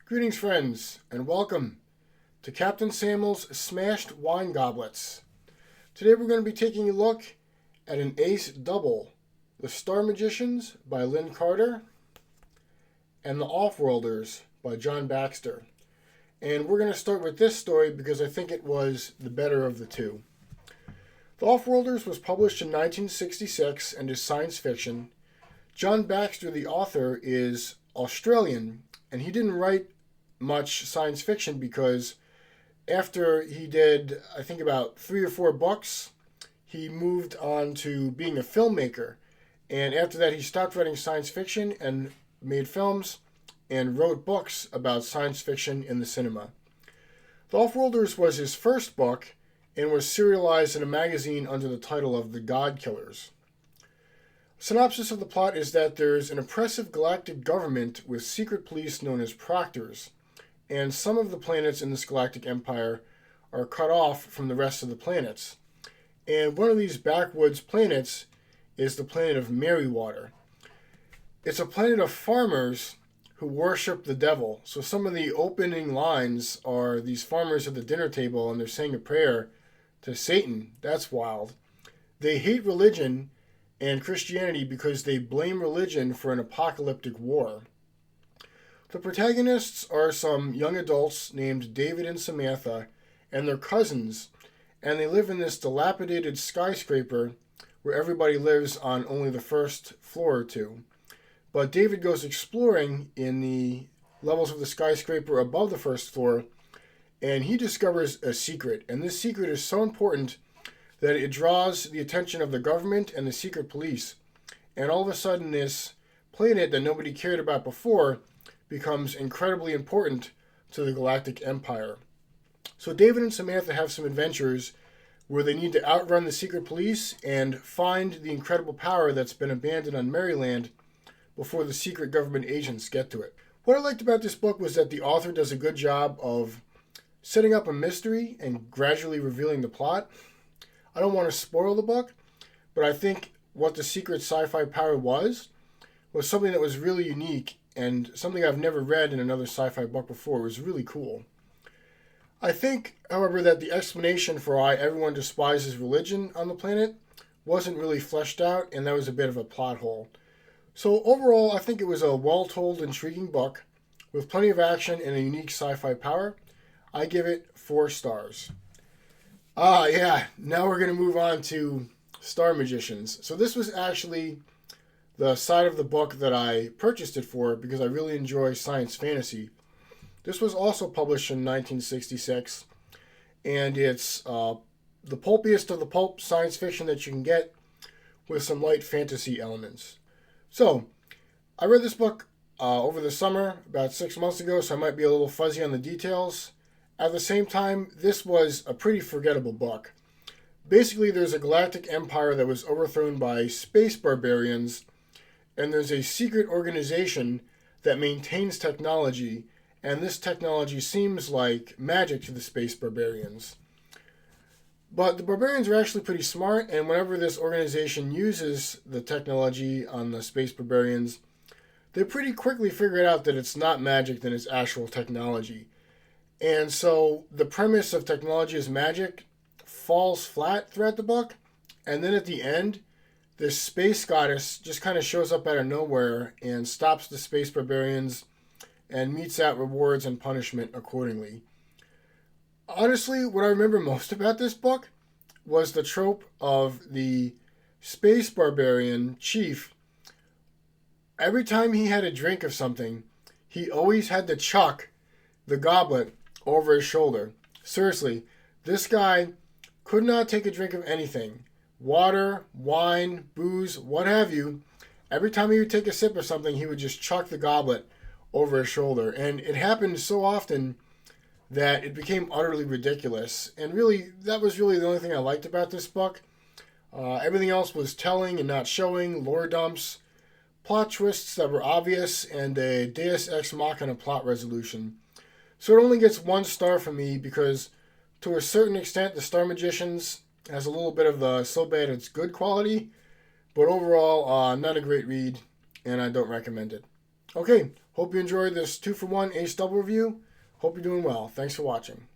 Greetings, friends, and welcome to Captain Samuel's Smashed Wine Goblets. Today we're going to be taking a look at an ace double, The Star Magicians by Lynn Carter and The Offworlders by John Baxter. And we're going to start with this story because I think it was the better of the two. The Offworlders was published in 1966 and is science fiction. John Baxter, the author, is Australian, and he didn't write much science fiction because after he did, I think, about 3 or 4 books, he moved on to being a filmmaker. And after that, he stopped writing science fiction and made films and wrote books about science fiction in the cinema. The Offworlders was his first book and was serialized in a magazine under the title of The God Killers. Synopsis of the plot is that there's an oppressive galactic government with secret police known as Proctors, and some of the planets in this galactic empire are cut off from the rest of the planets. And one of these backwoods planets is the planet of Merrywater. It's a planet of farmers who worship the devil. So some of the opening lines are these farmers at the dinner table and they're saying a prayer to Satan. That's wild. They hate religion and Christianity because they blame religion for an apocalyptic war. The protagonists are some young adults named David and Samantha and their cousins, and they live in this dilapidated skyscraper where everybody lives on only the first floor or two. But David goes exploring in the levels of the skyscraper above the first floor, and he discovers a secret, and this secret is so important that it draws the attention of the government and the secret police. And all of a sudden, this planet that nobody cared about before becomes incredibly important to the galactic empire. So David and Samantha have some adventures where they need to outrun the secret police and find the incredible power that's been abandoned on Maryland before the secret government agents get to it. What I liked about this book was that the author does a good job of setting up a mystery and gradually revealing the plot. I don't want to spoil the book, but I think what the secret sci-fi power was something that was really unique and something I've never read in another sci-fi book before. It was really cool. I think, however, that the explanation for why everyone despises religion on the planet wasn't really fleshed out, and that was a bit of a plot hole. So overall, I think it was a well-told, intriguing book with plenty of action and a unique sci-fi power. I give it 4 stars. Now we're going to move on to Star Magicians. So this was actually the side of the book that I purchased it for because I really enjoy science fantasy. This was also published in 1966, and it's the pulpiest of the pulp science fiction that you can get with some light fantasy elements. So, I read this book over the summer, about 6 months ago, so I might be a little fuzzy on the details. At the same time, this was a pretty forgettable book. Basically, there's a galactic empire that was overthrown by space barbarians, and there's a secret organization that maintains technology, and this technology seems like magic to the space barbarians. But the barbarians are actually pretty smart, and whenever this organization uses the technology on the space barbarians, they pretty quickly figure out that it's not magic, that it's actual technology. And so the premise of technology as magic falls flat throughout the book, and then at the end, this space goddess just kind of shows up out of nowhere and stops the space barbarians and metes out rewards and punishment accordingly. Honestly, what I remember most about this book was the trope of the space barbarian chief. Every time he had a drink of something, he always had to chuck the goblet over his shoulder. Seriously, this guy could not take a drink of anything. Water, wine, booze, what have you. Every time he would take a sip of something, he would just chuck the goblet over his shoulder. And it happened so often that it became utterly ridiculous. And really, that was really the only thing I liked about this book. Everything else was telling and not showing, lore dumps, plot twists that were obvious, and a deus ex machina plot resolution. So it only gets 1 star from me because, to a certain extent, The Star Magicians has a little bit of the so bad it's good quality, but overall, not a great read, and I don't recommend it. Okay, hope you enjoyed this 2-for-1 ace double review. Hope you're doing well. Thanks for watching.